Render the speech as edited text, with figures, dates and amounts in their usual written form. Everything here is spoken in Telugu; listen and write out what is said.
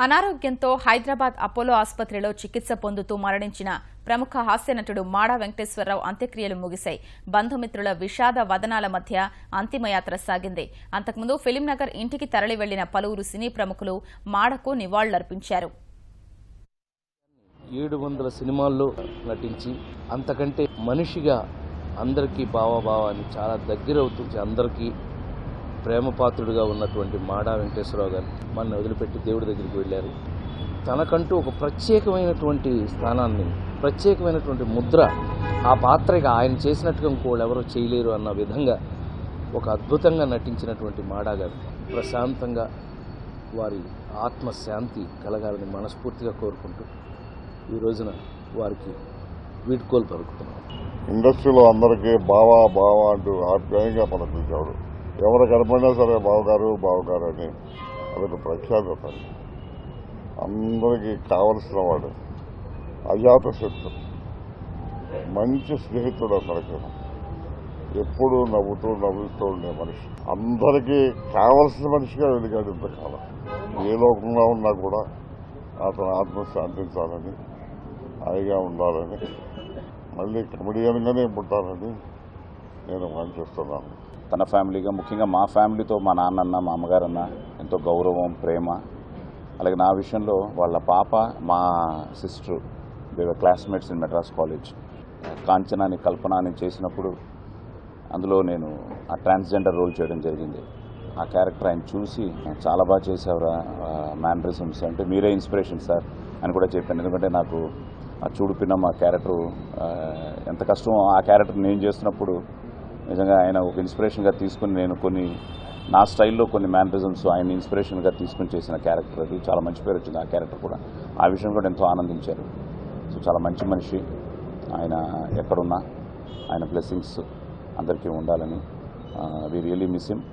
అనారోగ్యంతో హైదరాబాద్ అపోలో ఆసుపత్రిలో చికిత్స పొందుతూ మరణించిన ప్రముఖ హాస్యనటుడు మాడా వెంకటేశ్వరరావు అంత్యక్రియలు ముగిశాయి. బంధుమిత్రుల విషాద వదనాల మధ్య అంతిమయాత్ర సాగింది. అంతకుముందు ఫిలింనగర్ ఇంటికి తరలి వెళ్లిన పలువురు సినీ ప్రముఖులు మాడకు నివాళులర్పించారు. 700 సినిమాల్లో నటించి అంతకంటే మనిషిగా అందరికీ భావాన్ని చాలా దగ్గరవుతూ అందరికీ ప్రేమపాత్రుడిగా ఉన్నటువంటి మాడా వెంకటేశ్వరరావు గారు మన వదిలిపెట్టి దేవుడి దగ్గరికి వెళ్ళారు. తనకంటూ ఒక ప్రత్యేకమైనటువంటి స్థానాన్ని, ప్రత్యేకమైనటువంటి ముద్ర ఆ పాత్రగా ఆయన చేసినట్టుగా ఇంకోళ్ళు ఎవరో చేయలేరు అన్న విధంగా ఒక అద్భుతంగా నటించినటువంటి మాడా గారు ప్రశాంతంగా వారి ఆత్మశాంతి కలగాలని మనస్ఫూర్తిగా కోరుకుంటూ ఈ రోజున వారికి వీడ్కోలు పలుకుతున్నాం. ఇండస్ట్రీలో అందరికీ బావా అంటూ ఆప్యాయంగా పలకరించాడు. ఎవరు కనపడినా సరే బావగారు అని అదొక ప్రఖ్యాత. అందరికీ కావలసిన వాడు, అజాత శత్రు, మంచి స్నేహితుడు. అందరికీ ఎప్పుడూ నవ్వుతూ ఉండే మనిషి, అందరికీ కావలసిన మనిషిగా వెలిగాడు ఇంతకాలం. ఏ లోకంలో ఉన్నా కూడా అతను ఆత్మ శాంతించాలని, హాయిగా ఉండాలని, మళ్ళీ కమెడియన్గానే పుట్టాలని నేను ఆశిస్తున్నాను. తన ఫ్యామిలీగా, ముఖ్యంగా మా ఫ్యామిలీతో మా నాన్నన్న, మా అమ్మగారన్న ఎంతో గౌరవం, ప్రేమ. అలాగే నా విషయంలో వాళ్ళ పాప, మా sister, they were classmates in Madras college. కాంచనాని, కల్పనాని చేసినప్పుడు అందులో నేను ఆ ట్రాన్స్జెండర్ రోల్ చేయడం జరిగింది. ఆ క్యారెక్టర్ ఆయన చూసి చాలా బాగా చేసేవారా, మ్యానరిజమ్స్ అంటే మీరే ఇన్స్పిరేషన్ సార్ అని కూడా చెప్పాను. ఎందుకంటే నాకు ఆ చూడుపిన్న మా క్యారెక్టర్ ఎంత కష్టమో ఆ క్యారెక్టర్ నేను చేస్తున్నప్పుడు నిజంగా ఆయన ఒక ఇన్స్పిరేషన్గా తీసుకుని నేను నా స్టైల్లో కొన్ని మ్యానరిజమ్స్ ఆయన ఇన్స్పిరేషన్గా తీసుకుని చేసిన క్యారెక్టర్ అది. చాలా మంచి పేరు వచ్చింది ఆ క్యారెక్టర్ కూడా. ఆ విషయం కూడా ఎంతో ఆనందించారు. సో చాలా మంచి మనిషి ఆయన. ఎక్కడున్నా ఆయన బ్లెస్సింగ్స్ అందరికీ ఉండాలని వి రియలీ మిస్ హిమ్.